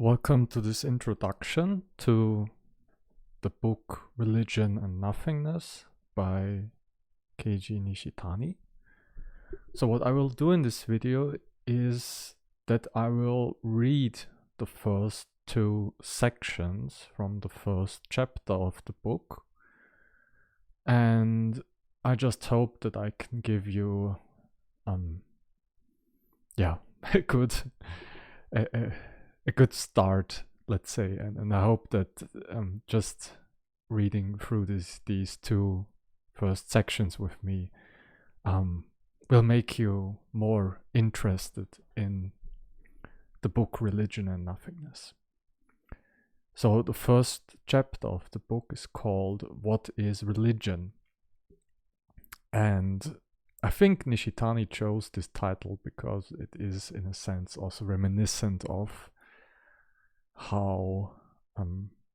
Welcome to this introduction to the book Religion and Nothingness by Keiji Nishitani. So what I will do in this video is that I will read the first two sections from the first chapter of the book, and I just hope that I can give you a good start, let's say, and I hope that just reading through these two first sections with me will make you more interested in the book Religion and Nothingness. So the first chapter of the book is called What is Religion? And I think Nishitani chose this title because it is, in a sense, also reminiscent of how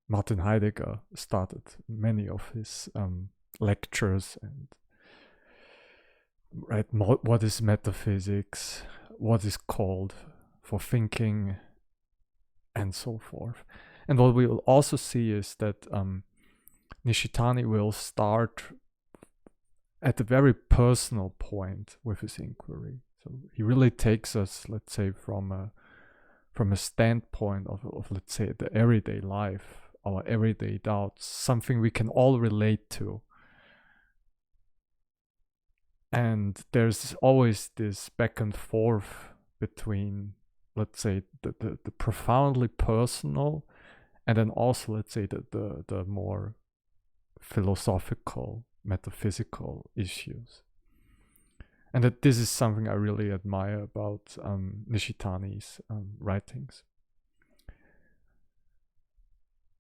Martin Heidegger started many of his lectures, and what is metaphysics, what is called for thinking, and so forth. And what we will also see is that Nishitani will start at a very personal point with his inquiry. So he really takes us, let's say, from a standpoint of let's say the everyday life, our everyday doubts, something we can all relate to. And there's always this back and forth between, let's say, the profoundly personal, and then also, let's say, the more philosophical, metaphysical issues. And that this is something I really admire about Nishitani's writings.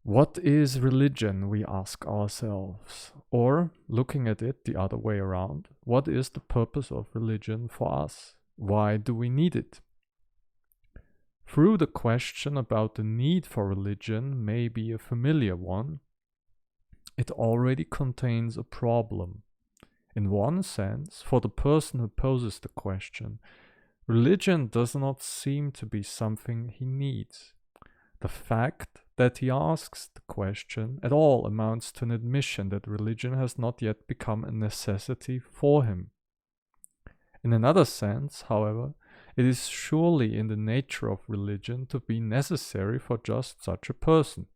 What is religion, we ask ourselves? Or, looking at it the other way around, what is the purpose of religion for us? Why do we need it? Through the question about the need for religion may be a familiar one, it already contains a problem. In one sense, for the person who poses the question, religion does not seem to be something he needs. The fact that he asks the question at all amounts to an admission that religion has not yet become a necessity for him. In another sense, however, it is surely in the nature of religion to be necessary for just such a person.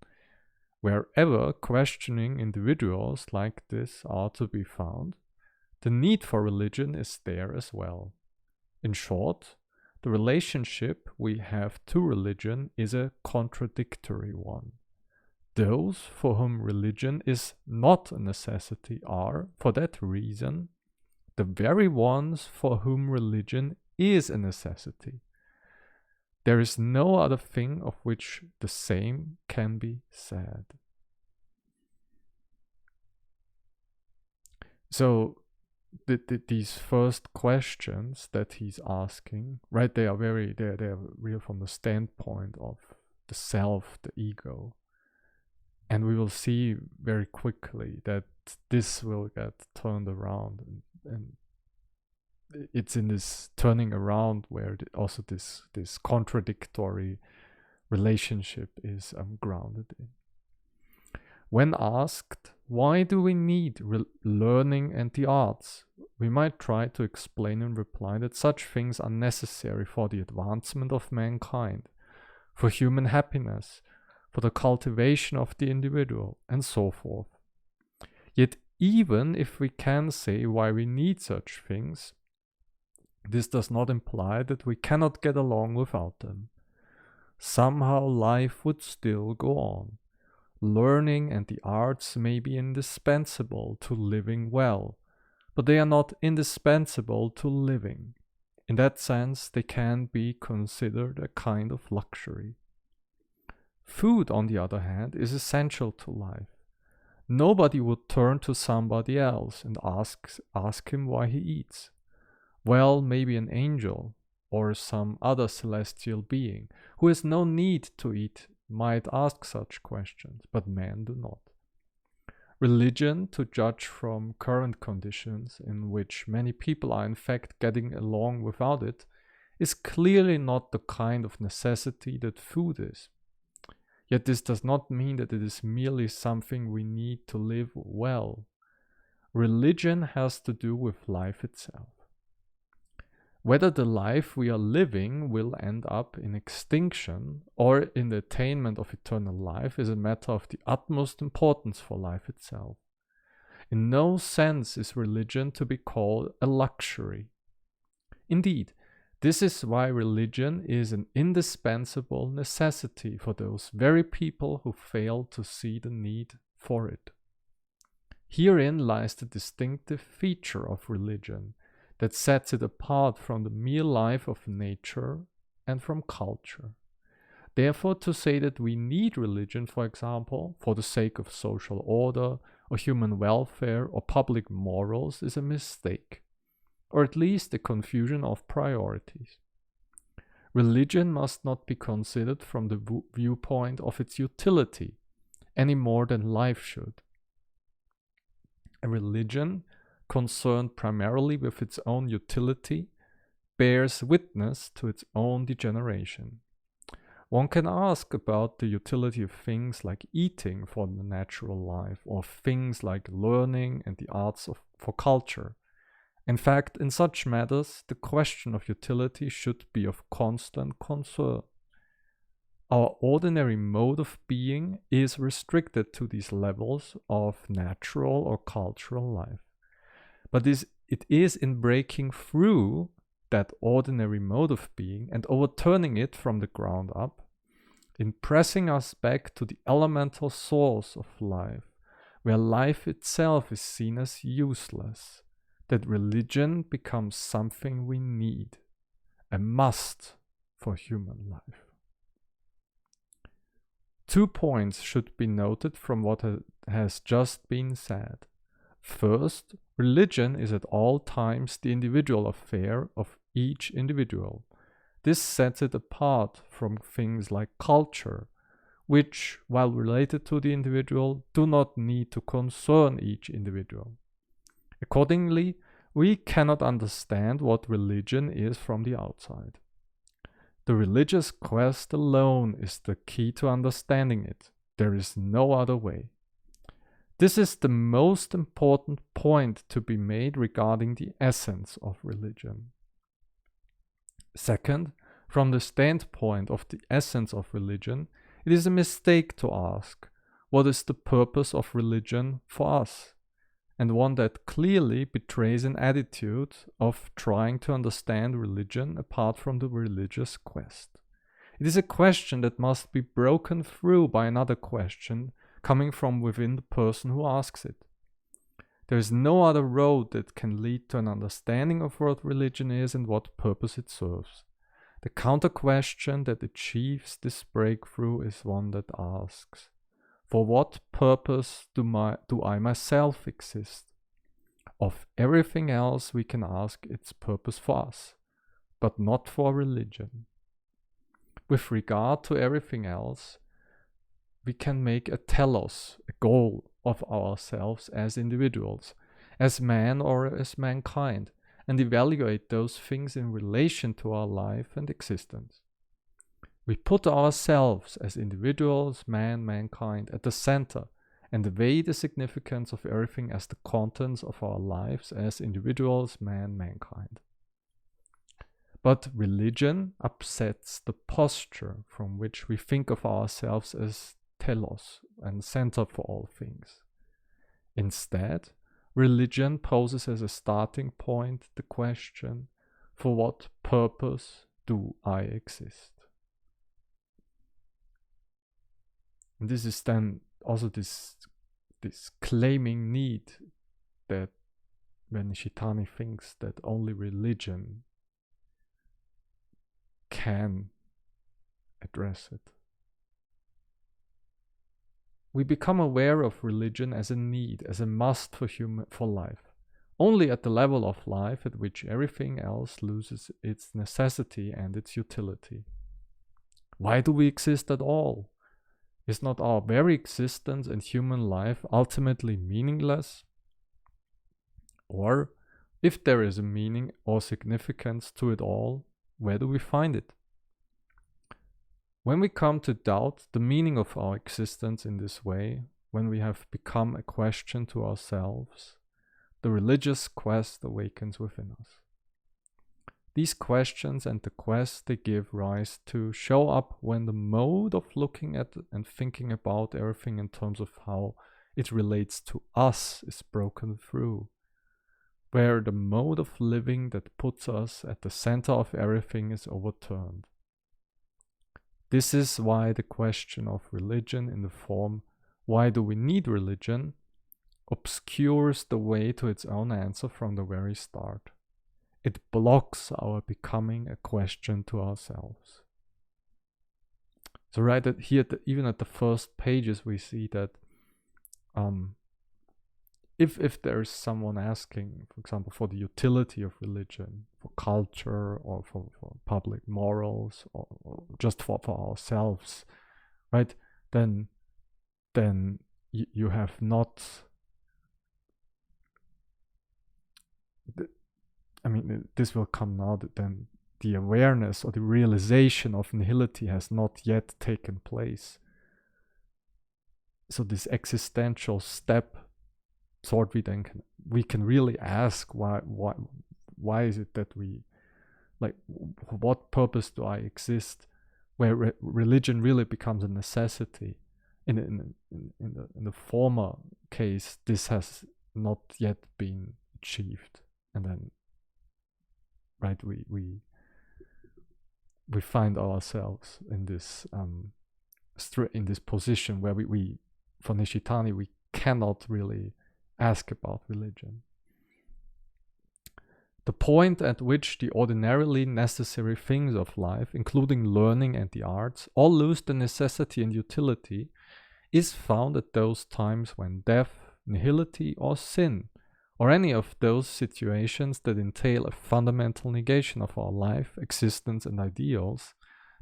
Wherever questioning individuals like this are to be found, the need for religion is there as well. In short, the relationship we have to religion is a contradictory one. Those for whom religion is not a necessity are, for that reason, the very ones for whom religion is a necessity. There is no other thing of which the same can be said. So, these first questions that he's asking, right? They are real from the standpoint of the self, the ego, and we will see very quickly that this will get turned around, and it's in this turning around where also this contradictory relationship is grounded in. When asked, why do we need learning and the arts? We might try to explain in reply that such things are necessary for the advancement of mankind, for human happiness, for the cultivation of the individual, and so forth. Yet even if we can say why we need such things, this does not imply that we cannot get along without them. Somehow life would still go on. Learning and the arts may be indispensable to living well, but they are not indispensable to living. In that sense, they can be considered a kind of luxury. Food, on the other hand, is essential to life. Nobody would turn to somebody else and ask him why he eats. Well, maybe an angel or some other celestial being who has no need to eat might ask such questions, but men do not. Religion, to judge from current conditions in which many people are in fact getting along without it, is clearly not the kind of necessity that food is. Yet this does not mean that it is merely something we need to live well. Religion has to do with life itself. Whether the life we are living will end up in extinction or in the attainment of eternal life is a matter of the utmost importance for life itself. In no sense is religion to be called a luxury. Indeed, this is why religion is an indispensable necessity for those very people who fail to see the need for it. Herein lies the distinctive feature of religion that sets it apart from the mere life of nature and from culture. Therefore, to say that we need religion, for example, for the sake of social order or human welfare or public morals is a mistake, or at least a confusion of priorities. Religion must not be considered from the viewpoint of its utility, any more than life should. A religion concerned primarily with its own utility bears witness to its own degeneration. One can ask about the utility of things like eating for the natural life, or things like learning and the arts for culture. In fact, in such matters, the question of utility should be of constant concern. Our ordinary mode of being is restricted to these levels of natural or cultural life. But it is in breaking through that ordinary mode of being and overturning it from the ground up, in pressing us back to the elemental source of life, where life itself is seen as useless, that religion becomes something we need, a must for human life. 2 points should be noted from what has just been said. First, religion is at all times the individual affair of each individual. This sets it apart from things like culture, which, while related to the individual, do not need to concern each individual. Accordingly, we cannot understand what religion is from the outside. The religious quest alone is the key to understanding it. There is no other way. This is the most important point to be made regarding the essence of religion. Second, from the standpoint of the essence of religion, it is a mistake to ask, what is the purpose of religion for us? And one that clearly betrays an attitude of trying to understand religion apart from the religious quest. It is a question that must be broken through by another question coming from within the person who asks it. There is no other road that can lead to an understanding of what religion is and what purpose it serves. The counter question that achieves this breakthrough is one that asks, for what purpose do I myself exist? Of everything else we can ask its purpose for us, but not for religion. With regard to everything else, we can make a telos, a goal of ourselves as individuals, as man or as mankind, and evaluate those things in relation to our life and existence. We put ourselves as individuals, mankind, at the center and weigh the significance of everything as the contents of our lives as individuals, mankind. But religion upsets the posture from which we think of ourselves as telos and center for all things. Instead, religion poses as a starting point the question, for what purpose do I exist? And this is then also this claiming need that when Nishitani thinks that only religion can address it. We become aware of religion as a need, as a must for life, only at the level of life at which everything else loses its necessity and its utility. Why do we exist at all? Is not our very existence and human life ultimately meaningless? Or, if there is a meaning or significance to it all, where do we find it? When we come to doubt the meaning of our existence in this way, when we have become a question to ourselves, the religious quest awakens within us. These questions and the quest they give rise to show up when the mode of looking at and thinking about everything in terms of how it relates to us is broken through, where the mode of living that puts us at the center of everything is overturned. This is why the question of religion in the form, why do we need religion, obscures the way to its own answer from the very start. It blocks our becoming a question to ourselves. So right here, even at the first pages, we see that if there is someone asking, for example, for the utility of religion, for culture, or for public morals, or just for ourselves, right? Then you have not. This will come now that then the awareness or the realization of nihility has not yet taken place. So this existential step, we can really ask why is it that we, like, what purpose do I exist? Where religion really becomes a necessity. In the former case, this has not yet been achieved, and then, right, we find ourselves in this position where we for Nishitani, we cannot really ask about religion. The point at which the ordinarily necessary things of life, including learning and the arts, all lose the necessity and utility, is found at those times when death, nihility, or sin, or any of those situations that entail a fundamental negation of our life, existence, and ideals,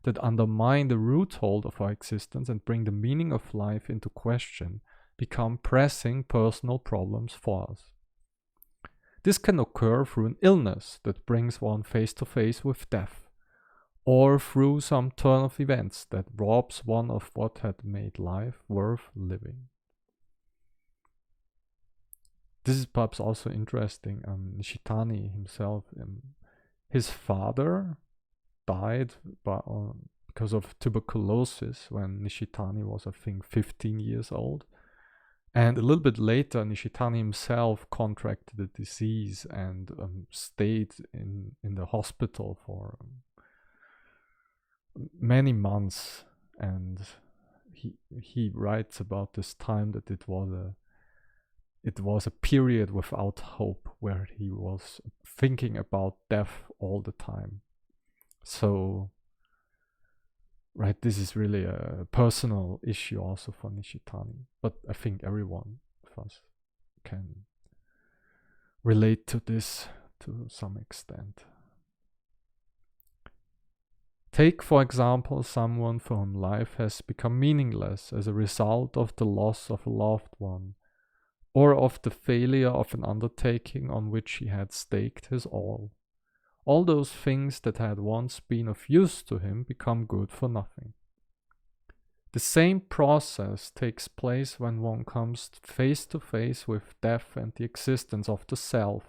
that undermine the root hold of our existence and bring the meaning of life into question, become pressing personal problems for us. This can occur through an illness that brings one face to face with death, or through some turn of events that robs one of what had made life worth living. This is perhaps also interesting. Nishitani himself, his father died because of tuberculosis when Nishitani was, I think, 15 years old. And a little bit later, Nishitani himself contracted the disease and stayed in the hospital for many months. And he writes about this time that it was a period without hope, where he was thinking about death all the time. So, right, this is really a personal issue also for Nishitani, but I think everyone of us can relate to this to some extent. Take, for example, someone for whom life has become meaningless as a result of the loss of a loved one, or of the failure of an undertaking on which he had staked his all. All those things that had once been of use to him become good for nothing. The same process takes place when one comes face to face with death and the existence of the self.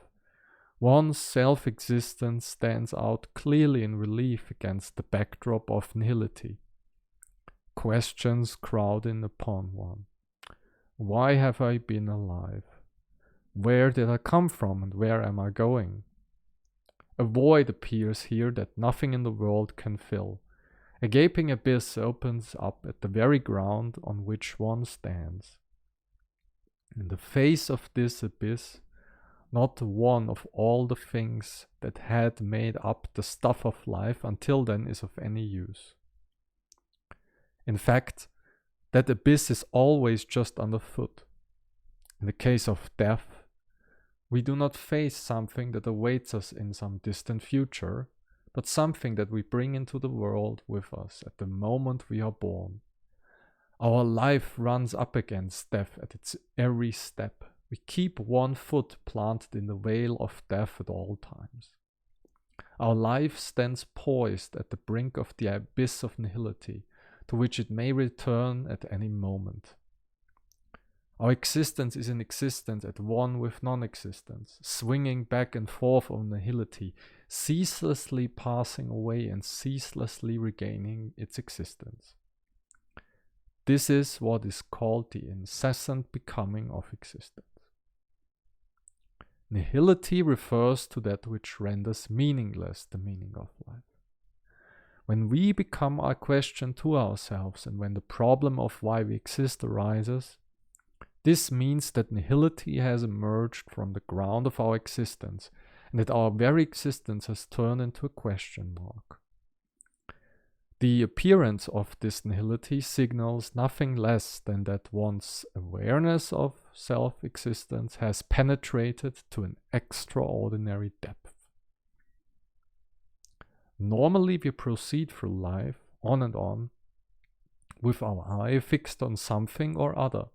One's self-existence stands out clearly in relief against the backdrop of nihility. Questions crowd in upon one. Why have I been alive? Where did I come from and where am I going? A void appears here that nothing in the world can fill. A gaping abyss opens up at the very ground on which one stands. In the face of this abyss, not one of all the things that had made up the stuff of life until then is of any use. In fact, that abyss is always just underfoot. In the case of death, we do not face something that awaits us in some distant future, but something that we bring into the world with us at the moment we are born. Our life runs up against death at its every step. We keep one foot planted in the veil of death at all times. Our life stands poised at the brink of the abyss of nihility, to which it may return at any moment. Our existence is an existence at one with non-existence, swinging back and forth on nihility, ceaselessly passing away and ceaselessly regaining its existence. This is what is called the incessant becoming of existence. Nihility refers to that which renders meaningless the meaning of life. When we become a question to ourselves and when the problem of why we exist arises, this means that nihility has emerged from the ground of our existence and that our very existence has turned into a question mark. The appearance of this nihility signals nothing less than that one's awareness of self-existence has penetrated to an extraordinary depth. Normally we proceed through life, on and on, with our eye fixed on something or other,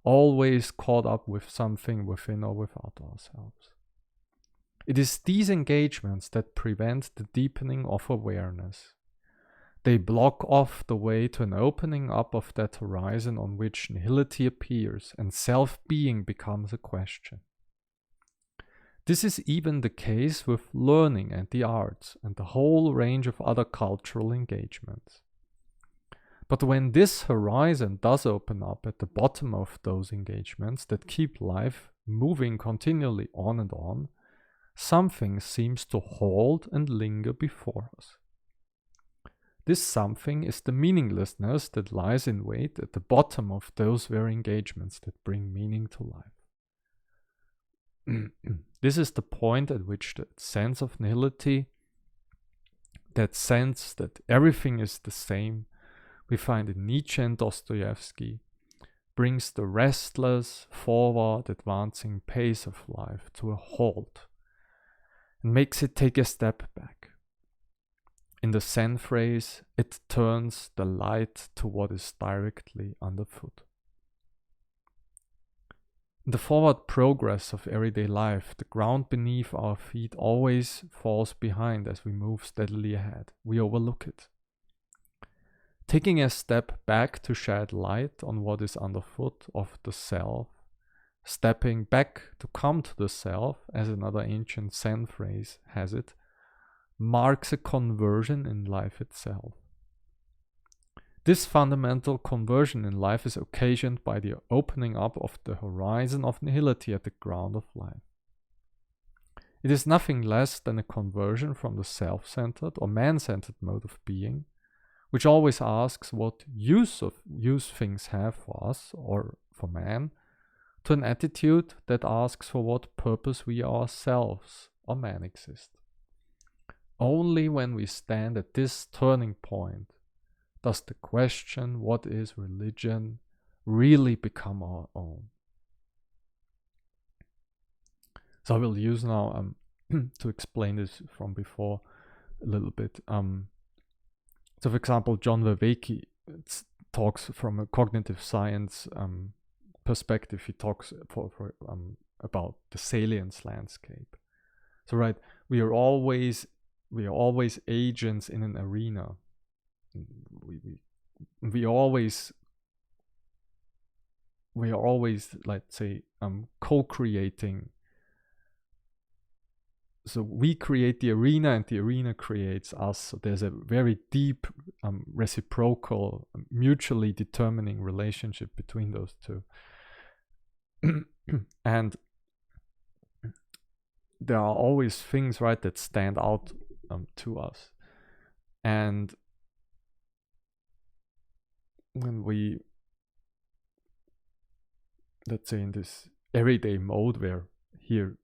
always caught up with something within or without ourselves. It is these engagements that prevent the deepening of awareness. They block off the way to an opening up of that horizon on which nihility appears and self-being becomes a question. This is even the case with learning and the arts and the whole range of other cultural engagements. But when this horizon does open up at the bottom of those engagements that keep life moving continually on and on, something seems to hold and linger before us. This something is the meaninglessness that lies in wait at the bottom of those very engagements that bring meaning to life. This is the point at which the sense of nihility, that sense that everything is the same, we find in Nietzsche and Dostoevsky, brings the restless, forward, advancing pace of life to a halt and makes it take a step back. In the Zen phrase, it turns the light to what is directly underfoot. In the forward progress of everyday life, the ground beneath our feet always falls behind as we move steadily ahead. We overlook it. Taking a step back to shed light on what is underfoot of the self, stepping back to come to the self, as another ancient Zen phrase has it, marks a conversion in life itself. This fundamental conversion in life is occasioned by the opening up of the horizon of nihility at the ground of life. It is nothing less than a conversion from the self-centered or man-centered mode of being, which always asks what use things have for us or for man, to an attitude that asks for what purpose we ourselves or man exist. Only when we stand at this turning point does the question, what is religion, really become our own. So I will use now to explain this from before a little bit. So for example, John Vervaeke talks from a cognitive science perspective. He talks about the Salience Landscape. So right, we are always agents in an arena. We are always, let's say, co-creating. So we create the arena and the arena creates us. So there's a very deep, reciprocal, mutually determining relationship between those two. And there are always things, right, that stand out to us. And when we, let's say, in this everyday mode where here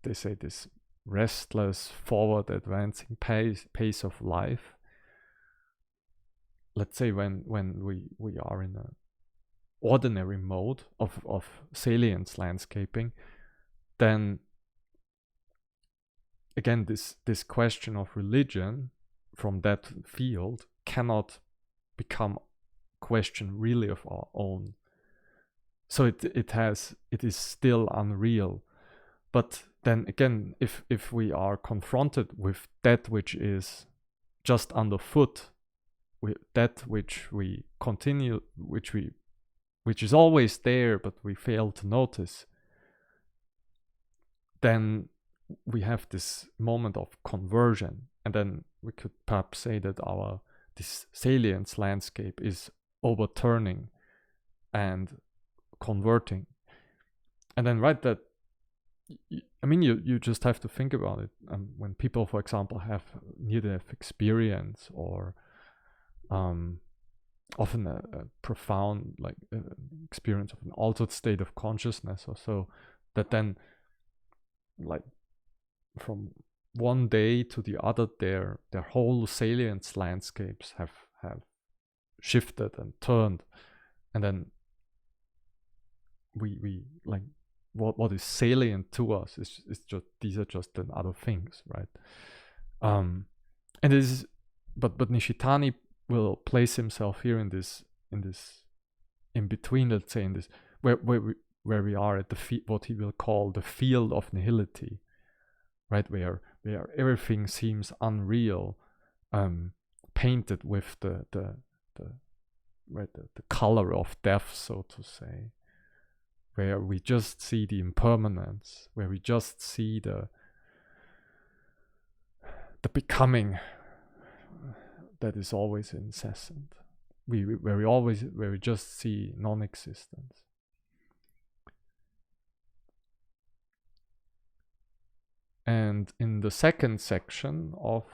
they say this restless, forward advancing pace of life, let's say when we are in an ordinary mode of salience landscaping, then again this question of religion from that field cannot become a question really of our own. So it is still unreal. But then again, if we are confronted with that which is just underfoot, that which we continue, which is always there, but we fail to notice, then we have this moment of conversion, and then we could perhaps say that this Salience landscape is overturning and converting. And then that, I mean, you just have to think about it. When people, for example, have near-death experience, or often a profound experience of an altered state of consciousness or so, that then from one day to the other, their whole Salience landscapes have shifted and turned, and then we what is salient to us is just, these are just then other things, right? And this is, but Nishitani will place himself here in this in between, let's say, in this where we are at what he will call the Field of Nihility, right? Where everything seems unreal, painted with the color of death, so to say, where we just see the impermanence, where we just see the becoming that is always incessant, where we just see non-existence. And in the second section of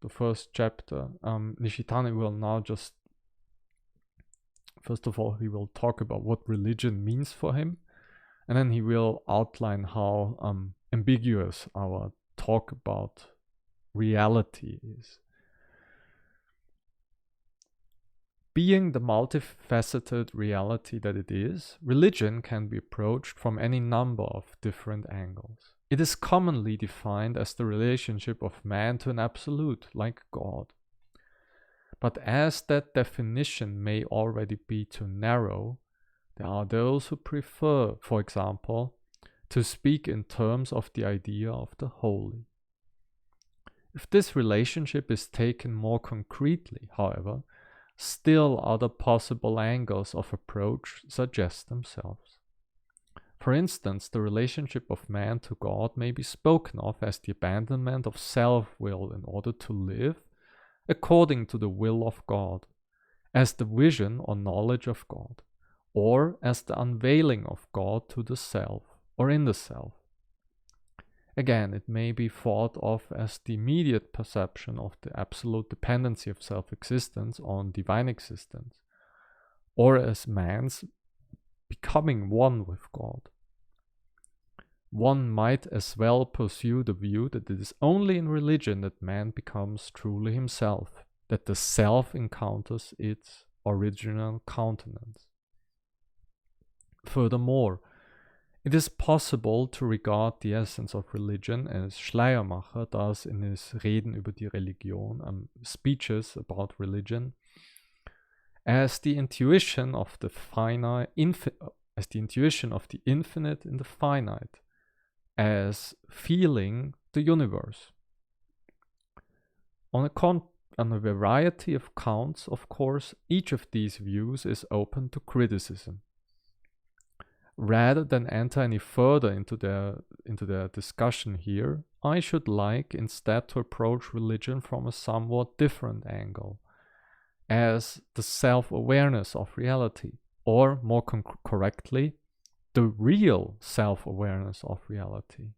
the first chapter, Nishitani will now just, first of all, he will talk about what religion means for him, and then he will outline how ambiguous our talk about reality is. Being the multifaceted reality that it is, religion can be approached from any number of different angles. It is commonly defined as the relationship of man to an absolute, like God. But as that definition may already be too narrow, there are those who prefer, for example, to speak in terms of the idea of the holy. If this relationship is taken more concretely, however, still other possible angles of approach suggest themselves. For instance, the relationship of man to God may be spoken of as the abandonment of self-will in order to live according to the will of God, as the vision or knowledge of God, or as the unveiling of God to the self or in the self. Again, it may be thought of as the immediate perception of the absolute dependency of self-existence on divine existence, or as man's becoming one with God. One might as well pursue the view that it is only in religion that man becomes truly himself, that the self encounters its original countenance. Furthermore, it is possible to regard the essence of religion, as Schleiermacher does in his Reden über die Religion, speeches about religion, as the intuition of the infinite in the finite, as feeling the universe. On a variety of counts, of course, each of these views is open to criticism. Rather than enter any further into their discussion here, I should like instead to approach religion from a somewhat different angle, as the self-awareness of reality, or more correctly, the real self-awareness of reality.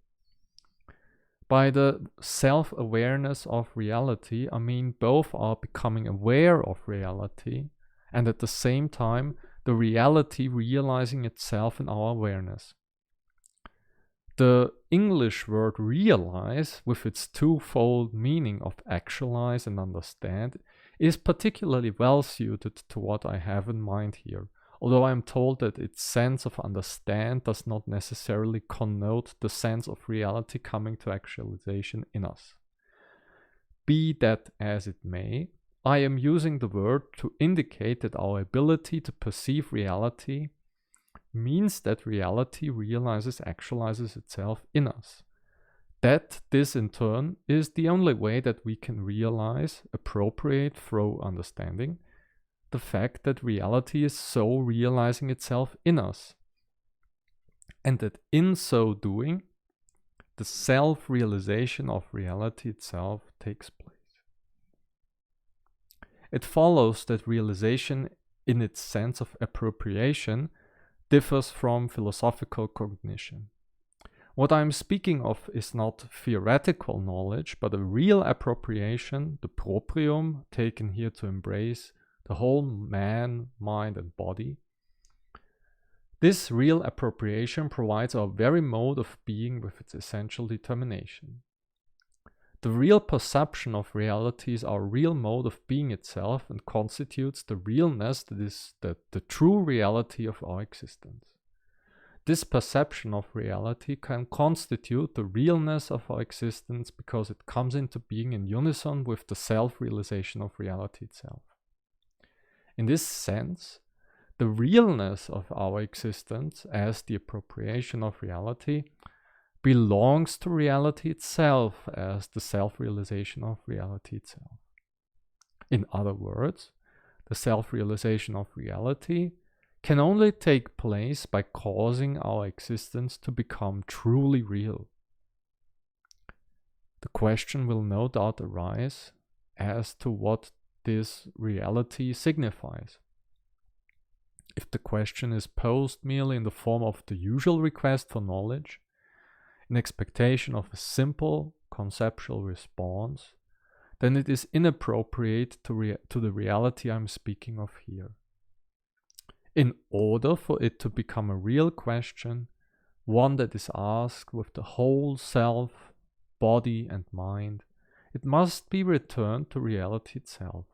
By the self-awareness of reality, I mean both are becoming aware of reality, and at the same time, the reality realizing itself in our awareness. The English word realize, with its twofold meaning of actualize and understand, is particularly well suited to what I have in mind here, although I am told that its sense of understand does not necessarily connote the sense of reality coming to actualization in us. Be that as it may, I am using the word to indicate that our ability to perceive reality means that reality realizes, actualizes itself in us. that this in turn is the only way that we can realize, appropriate through understanding, the fact that reality is so realizing itself in us. And that in so doing, the self-realization of reality itself takes place. It follows that realization in its sense of appropriation differs from philosophical cognition. What I'm speaking of is not theoretical knowledge, but a real appropriation, the proprium, taken here to embrace the whole man, mind, and body. This real appropriation provides our very mode of being with its essential determination. The real perception of reality is our real mode of being itself and constitutes the realness that is the true reality of our existence. This perception of reality can constitute the realness of our existence because it comes into being in unison with the self-realization of reality itself. In this sense, the realness of our existence as the appropriation of reality belongs to reality itself as the self-realization of reality itself. In other words, the self-realization of reality can only take place by causing our existence to become truly real. The question will no doubt arise as to what this reality signifies. If the question is posed merely in the form of the usual request for knowledge, in expectation of a simple conceptual response, then it is inappropriate to the reality I'm speaking of here. In order for it to become a real question, one that is asked with the whole self, body, and mind, it must be returned to reality itself.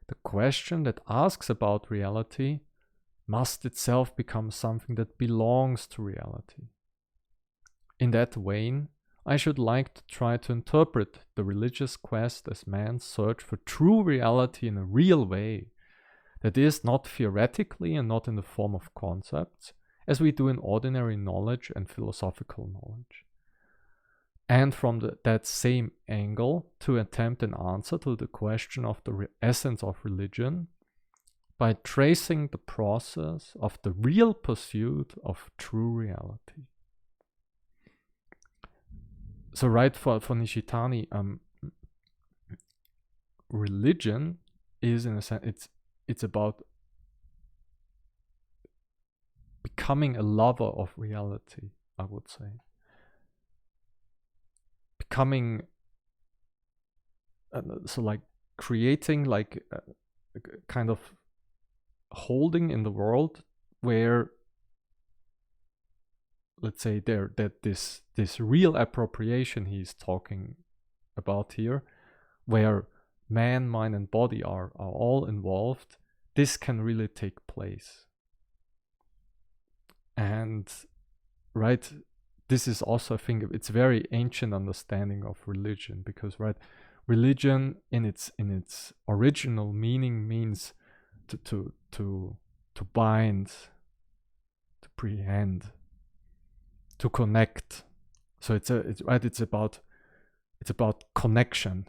The question that asks about reality must itself become something that belongs to reality. In that vein, I should like to try to interpret the religious quest as man's search for true reality in a real way, that is, not theoretically and not in the form of concepts, as we do in ordinary knowledge and philosophical knowledge. And from that same angle, to attempt an answer to the question of the essence of religion by tracing the process of the real pursuit of true reality. So right, for Nishitani, religion is, in a sense, it's about becoming a lover of reality, I would say. Becoming, so like creating like a kind of holding in the world where, let's say, that this real appropriation he's talking about here, where man, mind, and body are all involved, this can really take place. And right, this is also, I think, it's very ancient understanding of religion, because right, religion in its original meaning means to bind, to prehend, to connect. So it's about connection.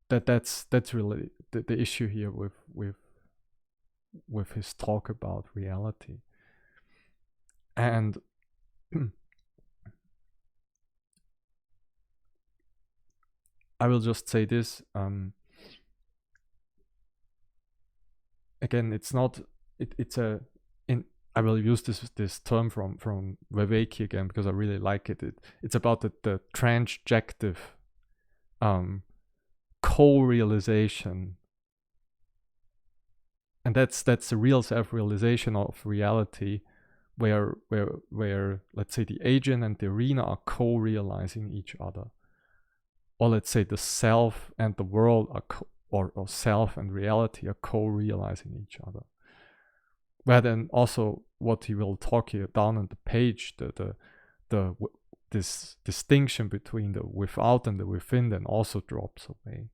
That's really the issue here with his talk about reality. And I will just say this, again, it's not, I will use this term from Viveki again, because I really like it. It's about the transjective co-realization, and that's the real self-realization of reality, where let's say the agent and the arena are co-realizing each other, or let's say the self and the world are or self and reality are co-realizing each other. Where then also what he will talk here down on the page, this distinction between the without and the within then also drops away.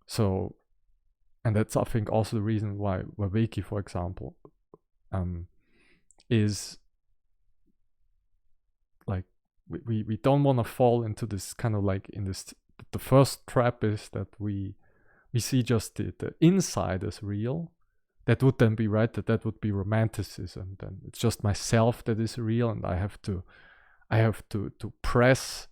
So, and that's, I think, also the reason why Viveki, for example, is like we don't want to fall into this kind of like in this. The first trap is that we see just the inside as real. That would then be right. That would be romanticism. Then it's just myself that is real, and I have to press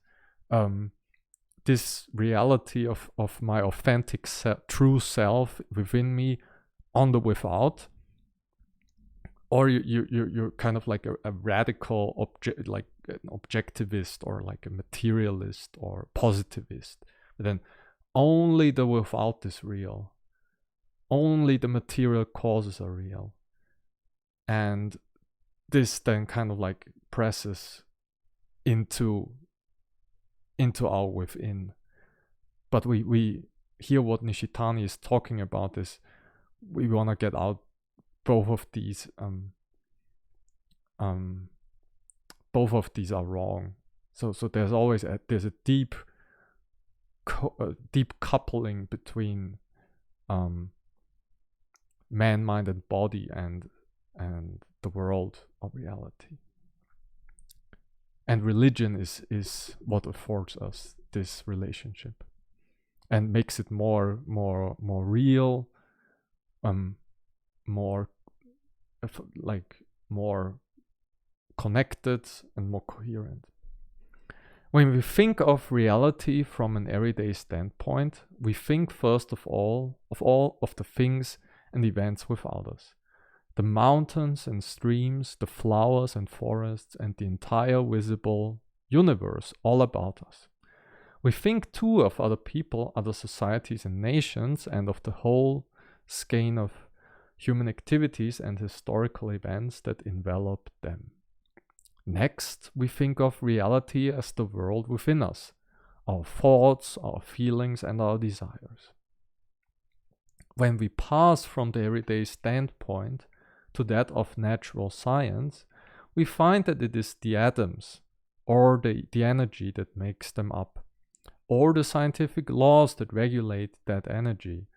this reality of my authentic true self within me on the without. Or you're kind of like a radical like an objectivist, or like a materialist or positivist. But then only the without is real. Only the material causes are real. And this then kind of like presses into our within. But we hear what Nishitani is talking about is we want to get out both of these are wrong. So there's always there's a deep coupling between man, mind, and body, and the world of reality. And religion is what affords us this relationship and makes it more real, more connected and more coherent. When we think of reality from an everyday standpoint, we think first of all of the things and events without us. The mountains and streams, the flowers and forests, and the entire visible universe all about us. We think too of other people, other societies and nations, and of the whole skein of human activities and historical events that envelop them. Next, we think of reality as the world within us, our thoughts, our feelings, and our desires. When we pass from the everyday standpoint to that of natural science, we find that it is the atoms, or the energy that makes them up, or the scientific laws that regulate that energy,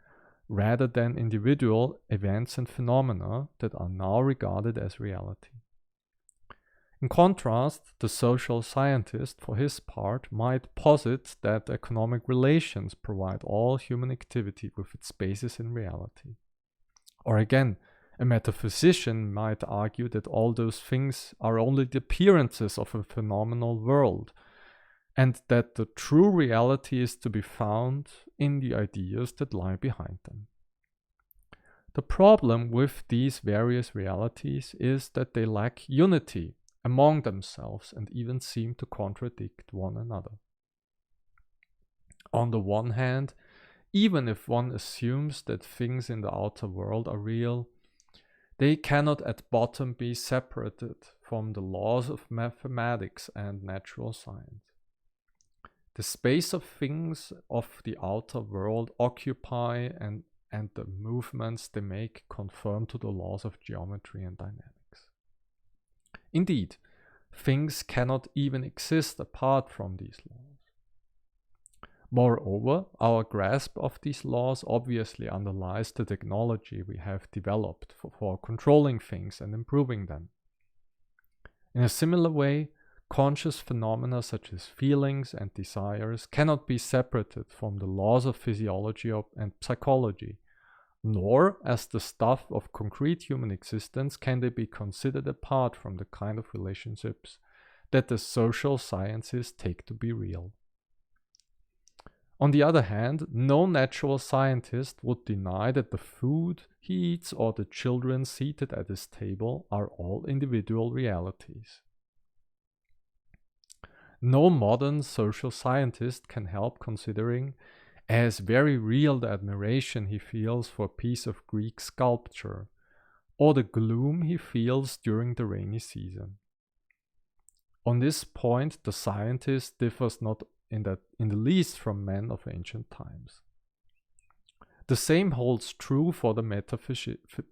rather than individual events and phenomena that are now regarded as reality. In contrast, the social scientist, for his part, might posit that economic relations provide all human activity with its basis in reality. Or again, a metaphysician might argue that all those things are only the appearances of a phenomenal world, and that the true reality is to be found in the ideas that lie behind them. The problem with these various realities is that they lack unity among themselves and even seem to contradict one another. On the one hand, even if one assumes that things in the outer world are real, they cannot at bottom be separated from the laws of mathematics and natural science. The space of things of the outer world occupy and the movements they make conform to the laws of geometry and dynamics. Indeed, things cannot even exist apart from these laws. Moreover, our grasp of these laws obviously underlies the technology we have developed for controlling things and improving them. In a similar way, conscious phenomena such as feelings and desires cannot be separated from the laws of physiology and psychology, nor as the stuff of concrete human existence can they be considered apart from the kind of relationships that the social sciences take to be real. On the other hand, no natural scientist would deny that the food he eats or the children seated at his table are all individual realities. No modern social scientist can help considering as very real the admiration he feels for a piece of Greek sculpture, or the gloom he feels during the rainy season. On this point, the scientist differs not in the least from men of ancient times. The same holds true for the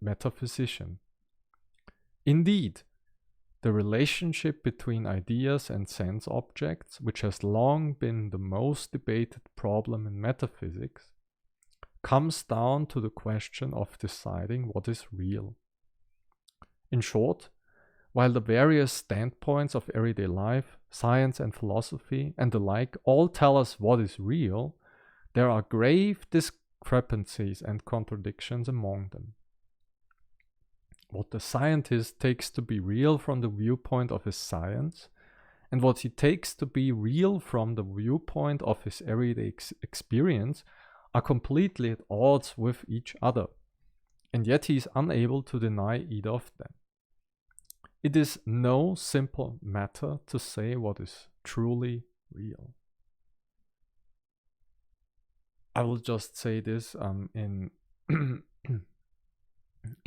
metaphysician. Indeed, the relationship between ideas and sense objects, which has long been the most debated problem in metaphysics, comes down to the question of deciding what is real. In short, While the various standpoints of everyday life, science and philosophy and the like all tell us what is real, there are grave discrepancies and contradictions among them. What the scientist takes to be real from the viewpoint of his science, and what he takes to be real from the viewpoint of his everyday experience, are completely at odds with each other, and yet he is unable to deny either of them. It is no simple matter to say what is truly real. I will just say this in in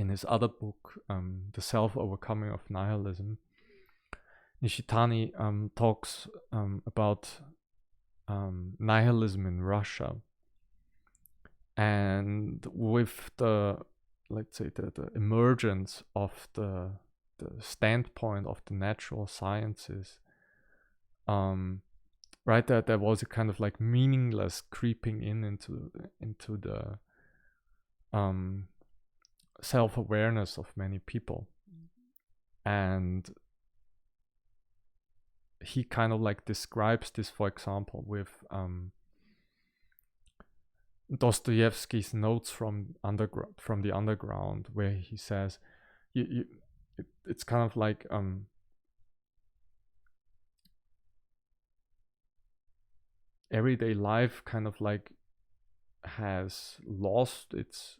his other book, The Self-Overcoming of Nihilism. Nishitani talks about nihilism in Russia, and with the, let's say, the emergence of the standpoint of the natural sciences, right, there was a kind of like meaningless creeping into the self-awareness of many people, and he kind of like describes this, for example, with Dostoevsky's Notes from the Underground, where he says, it's kind of like everyday life kind of like has lost its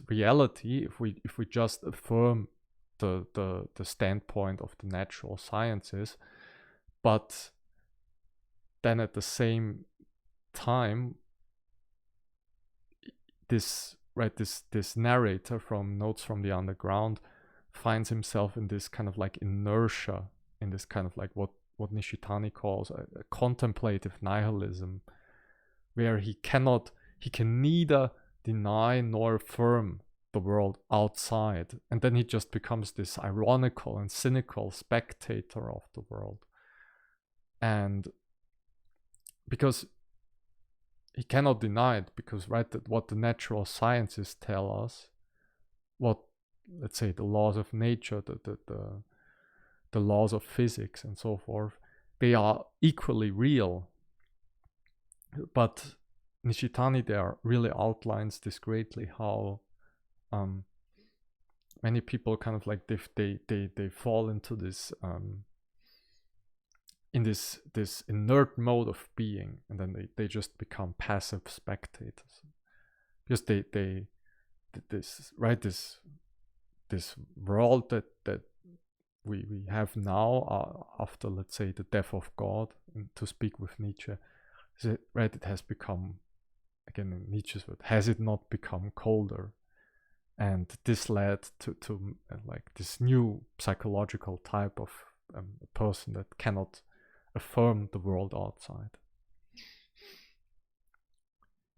reality if we just affirm the standpoint of the natural sciences, but then at the same time this narrator from Notes from the Underground finds himself in this kind of like inertia, in this kind of like what Nishitani calls a contemplative nihilism, where he can neither deny nor affirm the world outside, and then he just becomes this ironical and cynical spectator of the world. And because he cannot deny it, because that what the natural sciences tell us, what, let's say, the laws of nature, the laws of physics and so forth, they are equally real. But Nishitani there really outlines this greatly, how many people kind of like they fall into this in this inert mode of being, and then they just become passive spectators, because this world that we have now, after, let's say, the death of God, to speak with Nietzsche, right, it has become, again in Nietzsche's word, has it not become colder? And this led to like this new psychological type of a person that cannot affirm the world outside.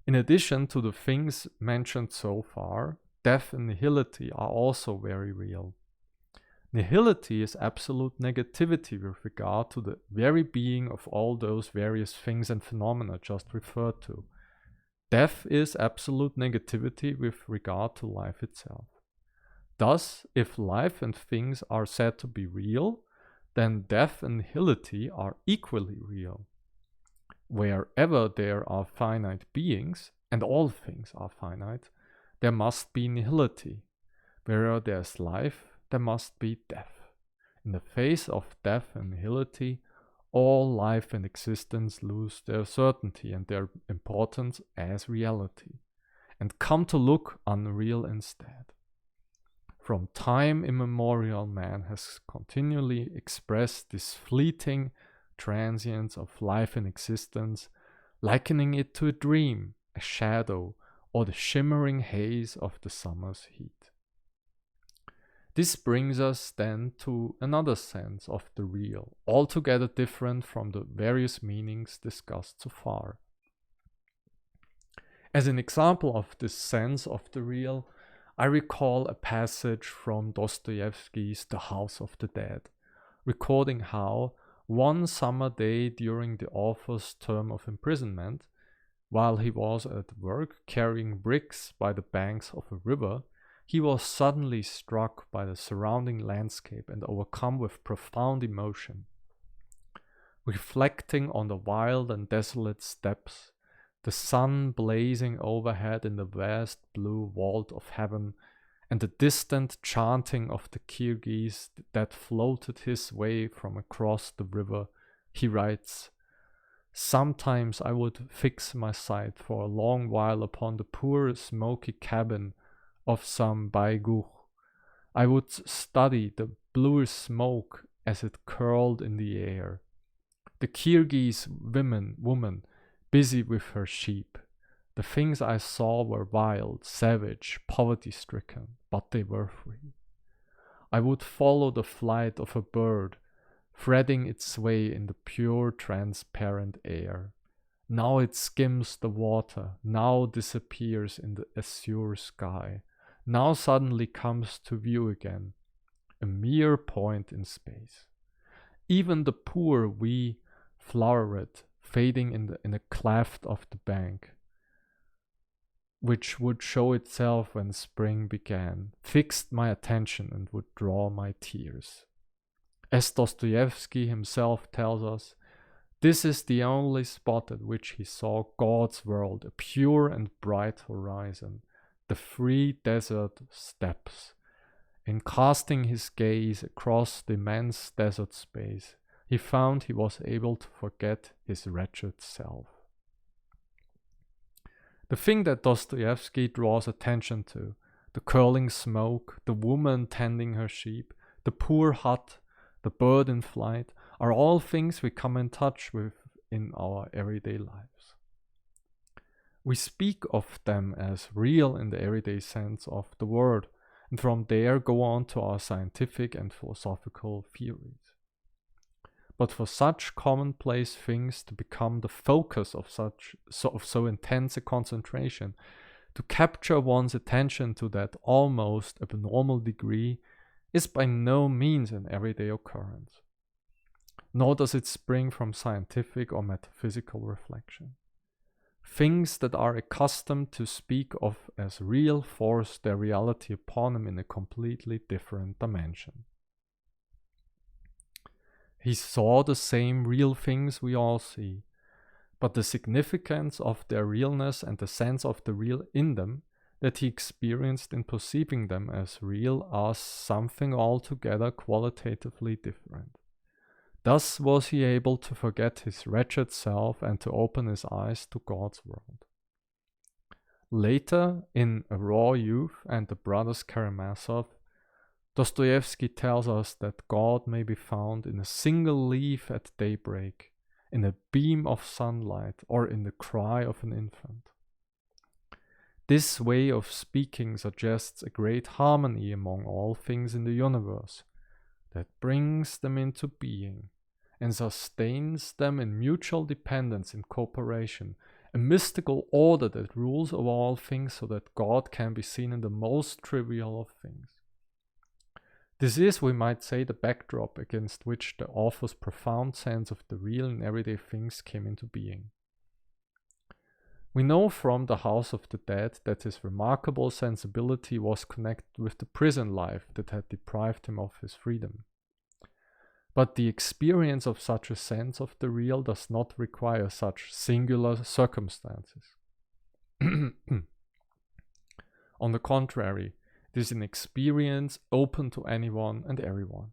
In addition to the things mentioned so far, death and nihility are also very real. Nihility is absolute negativity with regard to the very being of all those various things and phenomena just referred to. Death is absolute negativity with regard to life itself. Thus, if life and things are said to be real, then death and nihility are equally real. Wherever there are finite beings, and all things are finite, there must be nihility. Wherever there's life, there must be death. In the face of death and nihility, all life and existence lose their certainty and their importance as reality, and come to look unreal instead. From time immemorial, man has continually expressed this fleeting transience of life and existence, likening it to a dream, a shadow, or the shimmering haze of the summer's heat. This brings us then to another sense of the real, altogether different from the various meanings discussed so far. As an example of this sense of the real, I recall a passage from Dostoevsky's The House of the Dead, recording how, one summer day during the author's term of imprisonment, while he was at work carrying bricks by the banks of a river, he was suddenly struck by the surrounding landscape and overcome with profound emotion. Reflecting on the wild and desolate steppes, the sun blazing overhead in the vast blue vault of heaven, and the distant chanting of the Kyrgyz that floated his way from across the river, he writes, "Sometimes I would fix my sight for a long while upon the poor smoky cabin of some Baiguch. I would study the blue smoke as it curled in the air. The Kyrgyz woman busy with her sheep. The things I saw were wild, savage, poverty-stricken, but they were free. I would follow the flight of a bird, threading its way in the pure, transparent air. Now it skims the water, now disappears in the azure sky, now suddenly comes to view again, a mere point in space. Even the poor wee floweret fading in a cleft of the bank, which would show itself when spring began, fixed my attention and would draw my tears." As Dostoevsky himself tells us, this is the only spot at which he saw God's world, a pure and bright horizon, the free desert steppes. In casting his gaze across the immense desert space, he found he was able to forget his wretched self. The thing that Dostoevsky draws attention to, the curling smoke, the woman tending her sheep, the poor hut, the bird in flight, are all things we come in touch with in our everyday lives. We speak of them as real in the everyday sense of the word, and from there go on to our scientific and philosophical theories. But for such commonplace things to become the focus of so intense a concentration, to capture one's attention to that almost abnormal degree, is by no means an everyday occurrence. Nor does it spring from scientific or metaphysical reflection. Things that are accustomed to speak of as real force their reality upon them in a completely different dimension. He saw the same real things we all see, but the significance of their realness and the sense of the real in them that he experienced in perceiving them as real are something altogether qualitatively different. Thus was he able to forget his wretched self and to open his eyes to God's world. Later, in A Raw Youth and The Brothers Karamazov, Dostoevsky tells us that God may be found in a single leaf at daybreak, in a beam of sunlight, or in the cry of an infant. This way of speaking suggests a great harmony among all things in the universe that brings them into being and sustains them in mutual dependence and cooperation, a mystical order that rules over all things so that God can be seen in the most trivial of things. This is, we might say, the backdrop against which the author's profound sense of the real in everyday things came into being. We know from The House of the Dead that his remarkable sensibility was connected with the prison life that had deprived him of his freedom. But the experience of such a sense of the real does not require such singular circumstances. On the contrary, it is an experience open to anyone and everyone.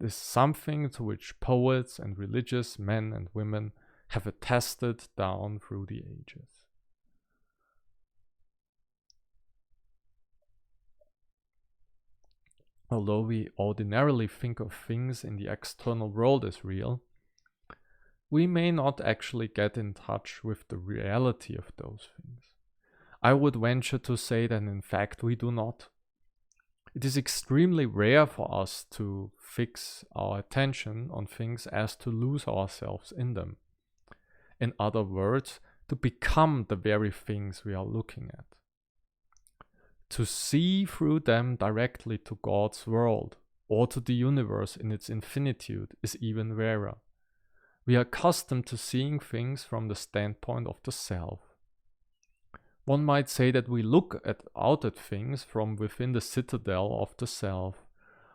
It is something to which poets and religious men and women have attested down through the ages. Although we ordinarily think of things in the external world as real, we may not actually get in touch with the reality of those things. I would venture to say that in fact we do not. It is extremely rare for us to fix our attention on things as to lose ourselves in them. In other words, to become the very things we are looking at. To see through them directly to God's world or to the universe in its infinitude is even rarer. We are accustomed to seeing things from the standpoint of the self. One might say that we look out at things from within the citadel of the self,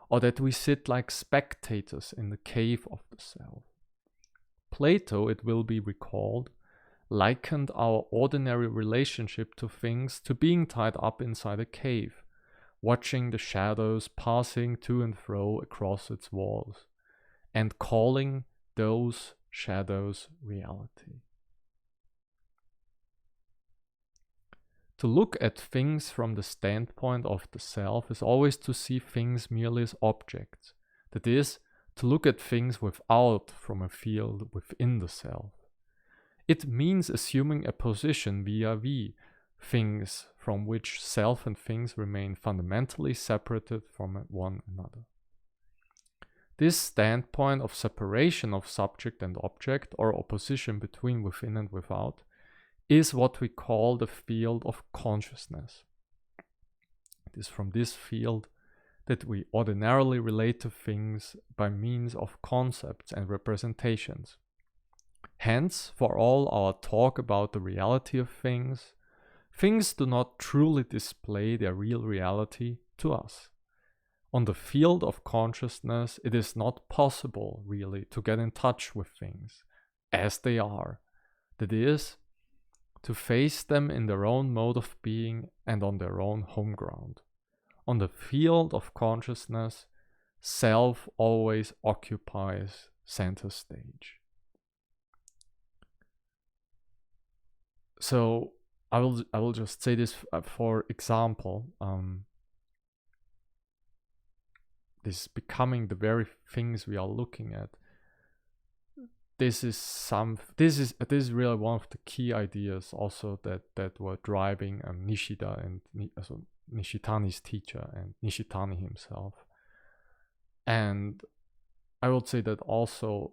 or that we sit like spectators in the cave of the self. Plato, it will be recalled, likened our ordinary relationship to things to being tied up inside a cave, watching the shadows passing to and fro across its walls, and calling those shadows reality. To look at things from the standpoint of the self is always to see things merely as objects, that is, to look at things without from a field within the self. It means assuming a position vis-a-vis things from which self and things remain fundamentally separated from one another. This standpoint of separation of subject and object, or opposition between within and without, is what we call the field of consciousness. It is from this field that we ordinarily relate to things by means of concepts and representations. Hence, for all our talk about the reality of things, things do not truly display their real reality to us. On the field of consciousness, it is not possible, really, to get in touch with things as they are. That is, to face them in their own mode of being and on their own home ground. On the field of consciousness, self always occupies center stage. So I will just say this for example. This becoming the very things we are looking at. This is really one of the key ideas also that were driving Nishida and Nishitani's teacher and Nishitani himself. And I would say that also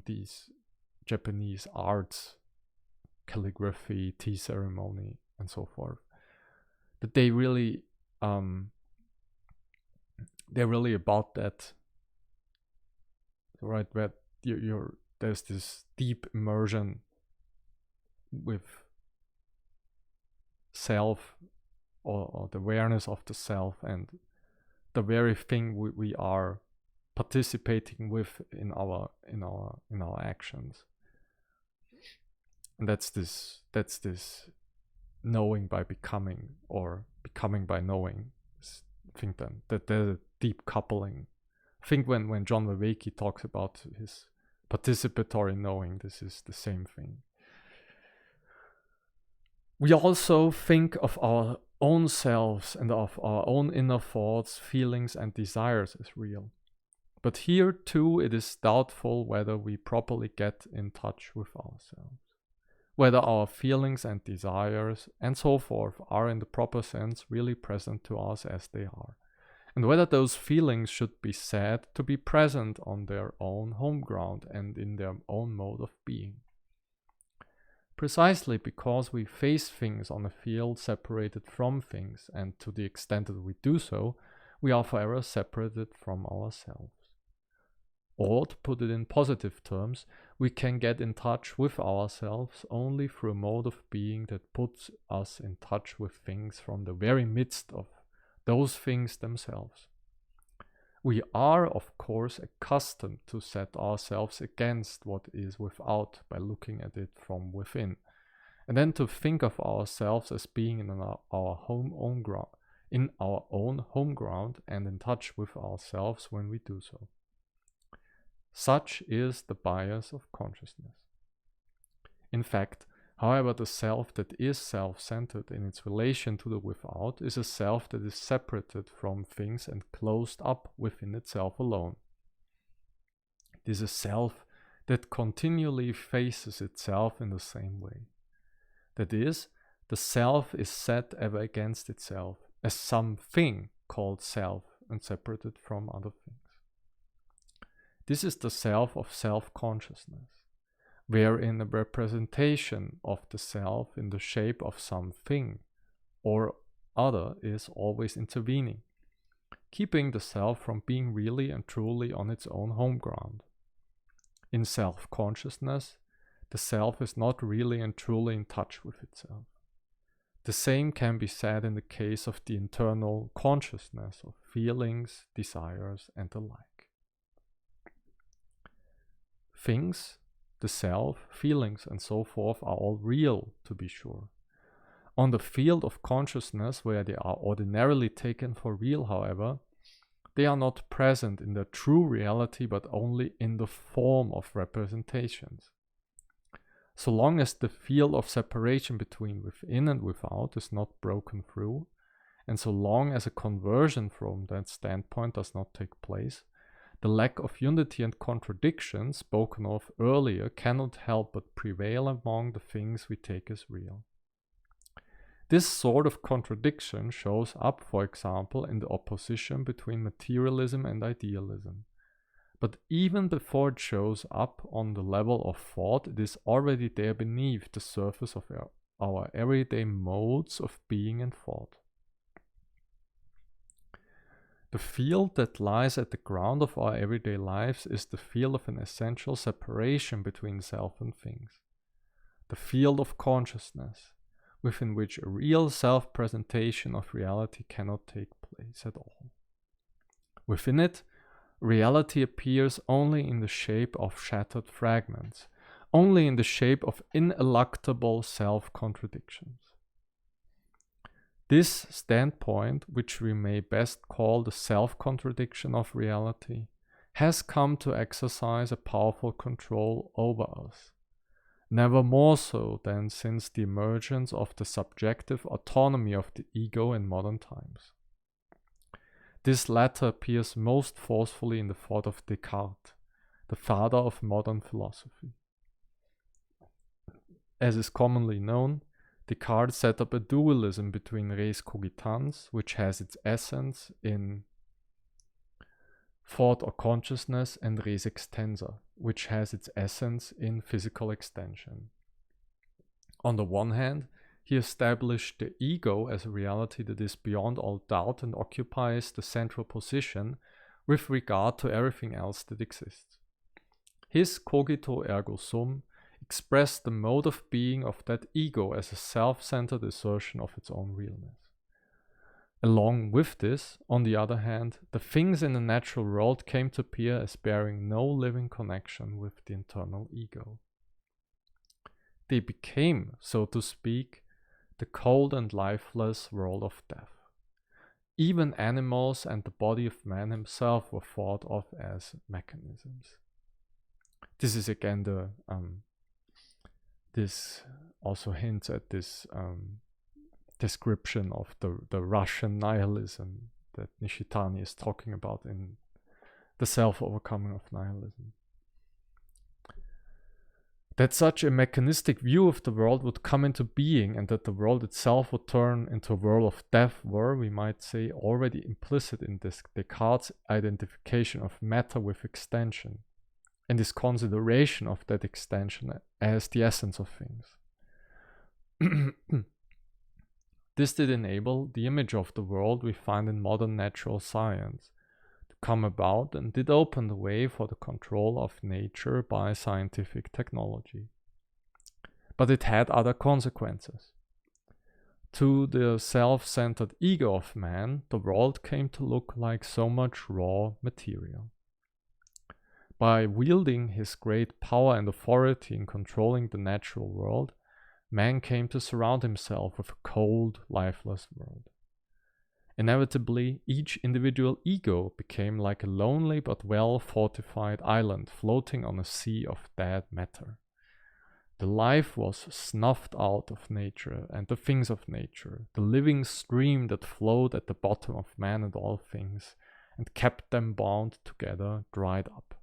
these Japanese arts, calligraphy, tea ceremony, and so forth, that they really they're really about that, right? Where there's this deep immersion with self, or the awareness of the self, and the very thing we are participating with in our actions. And that's this knowing by becoming, or becoming by knowing. I think that there's a deep coupling. I think when John Vervaeke talks about his participatory knowing, this is the same thing. We also think of our own selves and of our own inner thoughts, feelings, and desires as real. But here too it is doubtful whether we properly get in touch with ourselves, whether our feelings and desires and so forth are in the proper sense really present to us as they are, and whether those feelings should be said to be present on their own home ground and in their own mode of being. Precisely because we face things on a field separated from things, and to the extent that we do so, we are forever separated from ourselves. Or, to put it in positive terms, we can get in touch with ourselves only through a mode of being that puts us in touch with things from the very midst of those things themselves. We are, of course, accustomed to set ourselves against what is without by looking at it from within, and then to think of ourselves as being in our own home ground and in touch with ourselves when we do so. Such is the bias of consciousness. In fact, however, the self that is self-centered in its relation to the without is a self that is separated from things and closed up within itself alone. It is a self that continually faces itself in the same way. That is, the self is set ever against itself as something called self and separated from other things. This is the self of self-consciousness, wherein a representation of the self in the shape of something or other is always intervening, keeping the self from being really and truly on its own home ground. In self-consciousness, the self is not really and truly in touch with itself. The same can be said in the case of the internal consciousness of feelings, desires, and the like. Things, the self, feelings, and so forth are all real, to be sure. On the field of consciousness, where they are ordinarily taken for real, however, they are not present in their true reality, but only in the form of representations. So long as the field of separation between within and without is not broken through, and so long as a conversion from that standpoint does not take place, the lack of unity and contradiction spoken of earlier cannot help but prevail among the things we take as real. This sort of contradiction shows up, for example, in the opposition between materialism and idealism. But even before it shows up on the level of thought, it is already there beneath the surface of our everyday modes of being and thought. The field that lies at the ground of our everyday lives is the field of an essential separation between self and things. The field of consciousness, within which a real self-presentation of reality cannot take place at all. Within it, reality appears only in the shape of shattered fragments, only in the shape of ineluctable self-contradictions. This standpoint, which we may best call the self-contradiction of reality, has come to exercise a powerful control over us. Never more so than since the emergence of the subjective autonomy of the ego in modern times. This latter appears most forcefully in the thought of Descartes, the father of modern philosophy. As is commonly known, Descartes set up a dualism between res cogitans, which has its essence in thought or consciousness, and res extensa, which has its essence in physical extension. On the one hand, he established the ego as a reality that is beyond all doubt and occupies the central position with regard to everything else that exists. His cogito ergo sum expressed the mode of being of that ego as a self-centered assertion of its own realness. Along with this, on the other hand, the things in the natural world came to appear as bearing no living connection with the internal ego. They became, so to speak, the cold and lifeless world of death. Even animals and the body of man himself were thought of as mechanisms. This is again this also hints at this description of the Russian nihilism that Nishitani is talking about in The Self-Overcoming of Nihilism. That such a mechanistic view of the world would come into being and that the world itself would turn into a world of death were, we might say, already implicit in this Descartes' identification of matter with extension and his consideration of that extension as the essence of things. This did enable the image of the world we find in modern natural science to come about and did open the way for the control of nature by scientific technology. But it had other consequences. To the self-centered ego of man, the world came to look like so much raw material. By wielding his great power and authority in controlling the natural world, man came to surround himself with a cold, lifeless world. Inevitably, each individual ego became like a lonely but well-fortified island floating on a sea of dead matter. The life was snuffed out of nature and the things of nature, the living stream that flowed at the bottom of man and all things, and kept them bound together, dried up.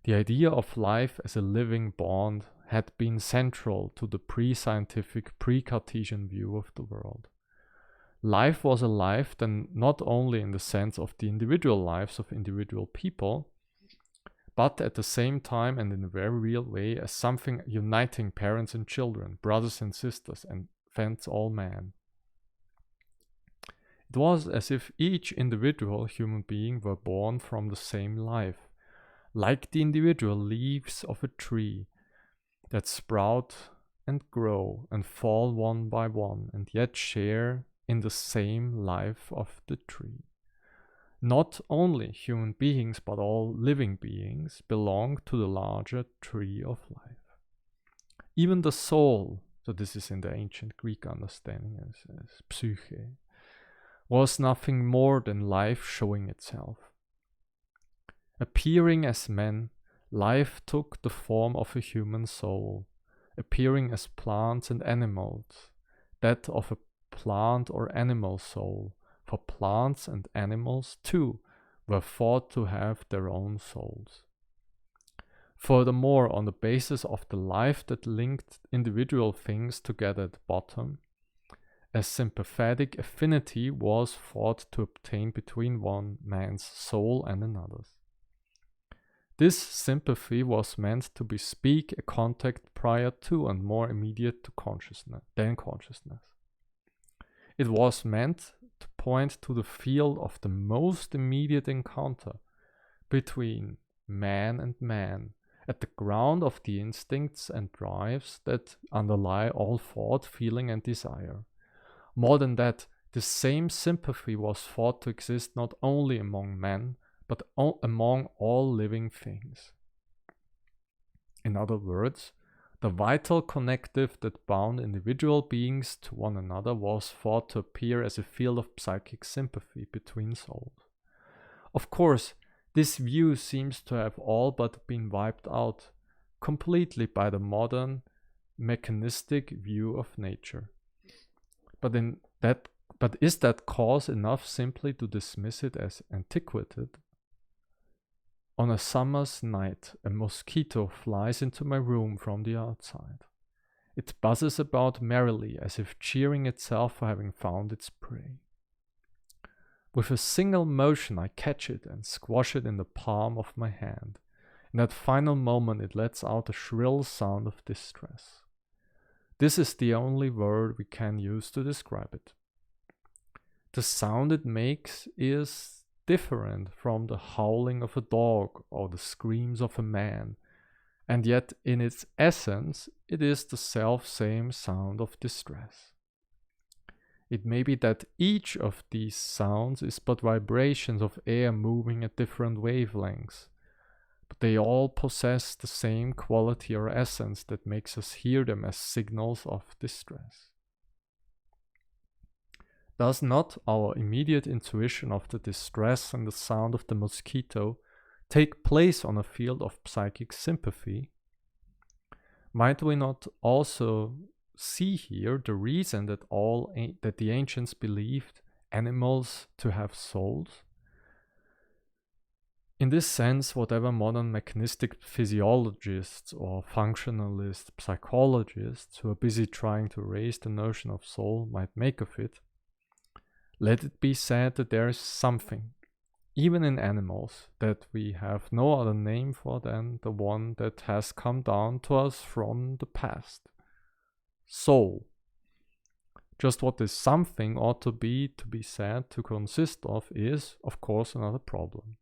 The idea of life as a living bond had been central to the pre-scientific, pre-Cartesian view of the world. Life was a life then not only in the sense of the individual lives of individual people, but at the same time and in a very real way as something uniting parents and children, brothers and sisters, and thence all man. It was as if each individual human being were born from the same life, like the individual leaves of a tree that sprout and grow and fall one by one, and yet share in the same life of the tree. Not only human beings, but all living beings belong to the larger tree of life. Even the soul, so this is in the ancient Greek understanding as psyche, was nothing more than life showing itself. Appearing as men, life took the form of a human soul. Appearing as plants and animals, that of a plant or animal soul, for plants and animals too were thought to have their own souls. Furthermore, on the basis of the life that linked individual things together at the bottom, a sympathetic affinity was thought to obtain between one man's soul and another's. This sympathy was meant to bespeak a contact prior to and more immediate to consciousness. It was meant to point to the field of the most immediate encounter between man and man, at the ground of the instincts and drives that underlie all thought, feeling, and desire. More than that, the same sympathy was thought to exist not only among men, but among all living things. In other words, the vital connective that bound individual beings to one another was thought to appear as a field of psychic sympathy between souls. Of course, this view seems to have all but been wiped out completely by the modern mechanistic view of nature. But is that cause enough simply to dismiss it as antiquated? On a summer's night, a mosquito flies into my room from the outside. It buzzes about merrily as if cheering itself for having found its prey. With a single motion, I catch it and squash it in the palm of my hand. In that final moment, it lets out a shrill sound of distress. This is the only word we can use to describe it. The sound it makes is different from the howling of a dog or the screams of a man, and yet in its essence it is the self-same sound of distress. It may be that each of these sounds is but vibrations of air moving at different wavelengths, but they all possess the same quality or essence that makes us hear them as signals of distress. Does not our immediate intuition of the distress and the sound of the mosquito take place on a field of psychic sympathy? Might we not also see here the reason that that the ancients believed animals to have souls? In this sense, whatever modern mechanistic physiologists or functionalist psychologists who are busy trying to raise the notion of soul might make of it, let it be said that there is something, even in animals, that we have no other name for than the one that has come down to us from the past. Soul. Just what this something ought to be said to consist of is, of course, another problem.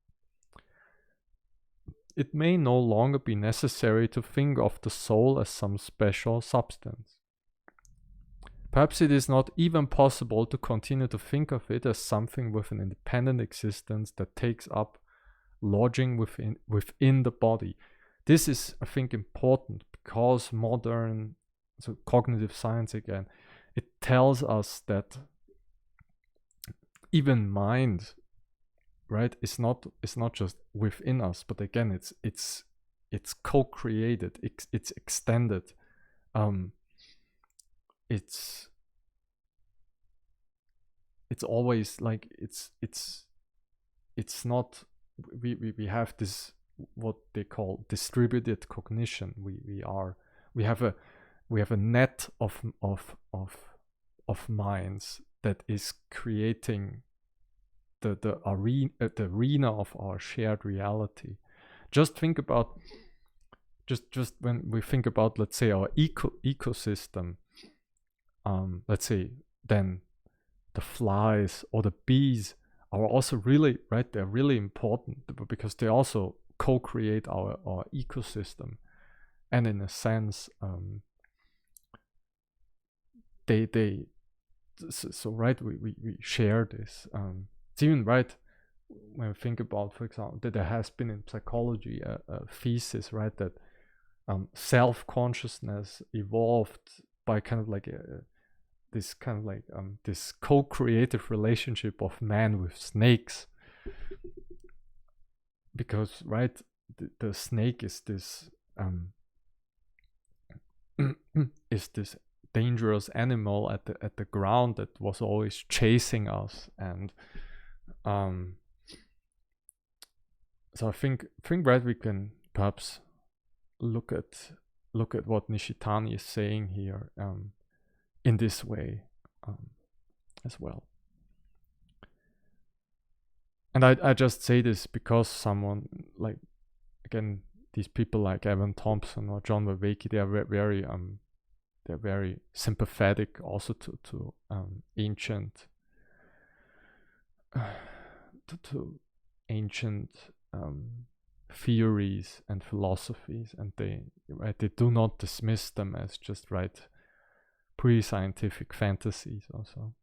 It may no longer be necessary to think of the soul as some special substance. Perhaps it is not even possible to continue to think of it as something with an independent existence that takes up lodging within the body. This is, I think, important because modern cognitive science again, it tells us that even mind, right, is not just within us, but again, it's co-created, it's extended. It's always like it's not we have this what they call distributed cognition. We have a net of minds that is creating the arena of our shared reality. Just think about just when we think about, let's say, our ecosystem, let's say, then the flies or the bees are also really, right, they're really important because they also co-create our ecosystem. And in a sense, so right, we share this. It's even right when we think about, for example, that there has been in psychology a thesis, right, that self-consciousness evolved by kind of like this co-creative relationship of man with snakes, because right, the snake is this is this dangerous animal at the ground that was always chasing us, and so I think right, we can perhaps look at what Nishitani is saying here in this way as well. And I just say this because someone like, again, these people like Evan Thompson or John Vervaeke, they are they're very sympathetic also to ancient theories and philosophies, and they do not dismiss them as just pre-scientific fantasies also.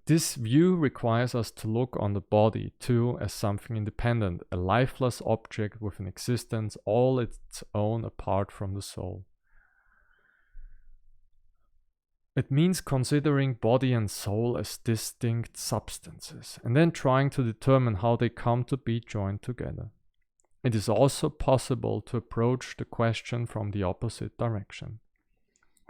This view requires us to look on the body too as something independent, a lifeless object with an existence all its own apart from the soul. It means considering body and soul as distinct substances, and then trying to determine how they come to be joined together. It is also possible to approach the question from the opposite direction.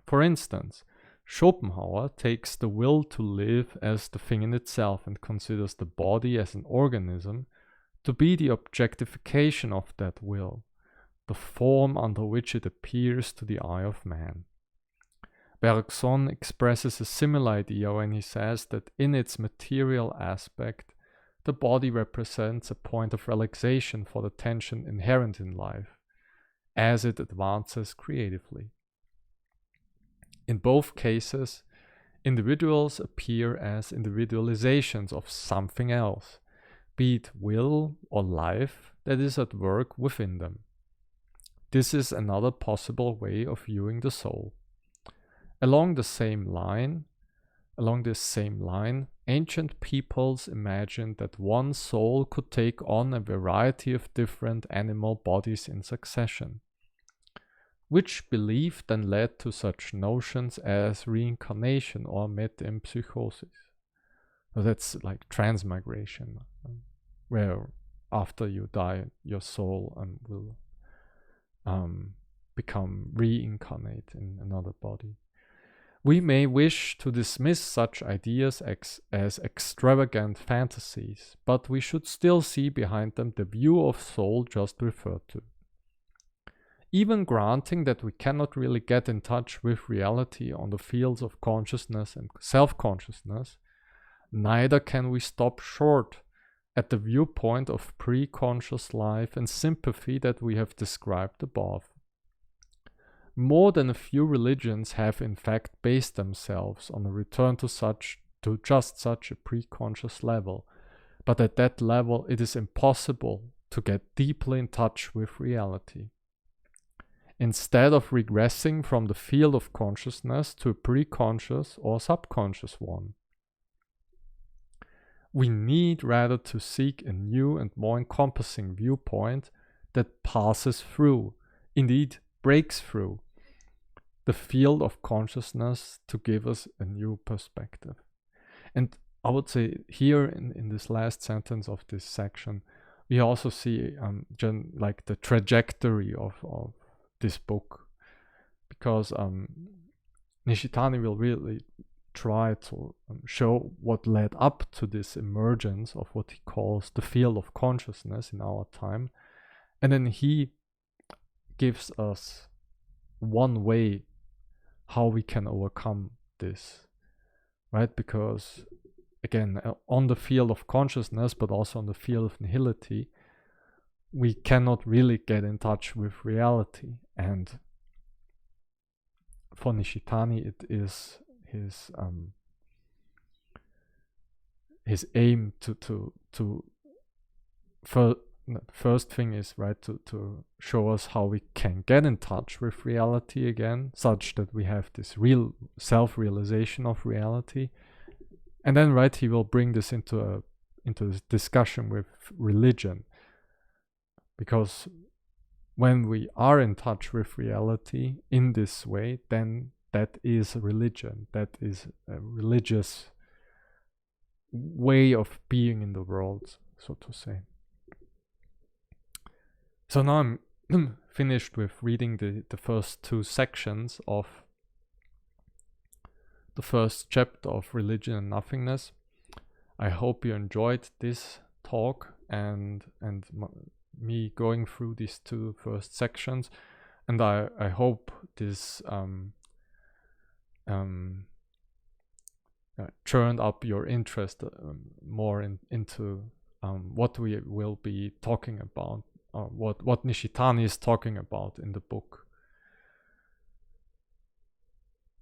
For instance, Schopenhauer takes the will to live as the thing in itself and considers the body as an organism to be the objectification of that will, the form under which it appears to the eye of man. Bergson expresses a similar idea when he says that in its material aspect, the body represents a point of relaxation for the tension inherent in life, as it advances creatively. In both cases, individuals appear as individualizations of something else, be it will or life that is at work within them. This is another possible way of viewing the soul. Along this same line, ancient peoples imagined that one soul could take on a variety of different animal bodies in succession, which belief then led to such notions as reincarnation or metempsychosis. So that's like transmigration, where after you die, your soul will become reincarnate in another body. We may wish to dismiss such ideas as extravagant fantasies, but we should still see behind them the view of soul just referred to. Even granting that we cannot really get in touch with reality on the fields of consciousness and self-consciousness, neither can we stop short at the viewpoint of pre-conscious life and sympathy that we have described above. More than a few religions have in fact based themselves on a return to just such a pre-conscious level, but at that level it is impossible to get deeply in touch with reality. Instead of regressing from the field of consciousness to a pre-conscious or subconscious one, we need rather to seek a new and more encompassing viewpoint that passes through, indeed breaks through, the field of consciousness to give us a new perspective. And I would say here in this last sentence of this section, we also see like the trajectory of this book, because Nishitani will really try to show what led up to this emergence of what he calls the field of consciousness in our time, and then he gives us one way how we can overcome this, right? Because again, on the field of consciousness, but also on the field of nihility, we cannot really get in touch with reality. And for Nishitani, it is his aim to first thing is, right, to show us how we can get in touch with reality again, such that we have this real self-realization of reality. And then, right, he will bring this into this discussion with religion, because when we are in touch with reality in this way, then that is religion. That is a religious way of being in the world, so to say. So now I'm finished with reading the first two sections of the first chapter of Religion and Nothingness. I hope you enjoyed this talk and me going through these two first sections, and I hope this churned up your interest more into what we will be talking about, what Nishitani is talking about in the book.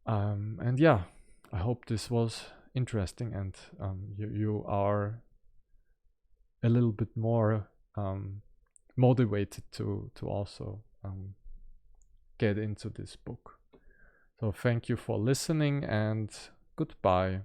And yeah, I hope this was interesting, and you are a little bit more motivated to also get into this book. So thank you for listening, and goodbye.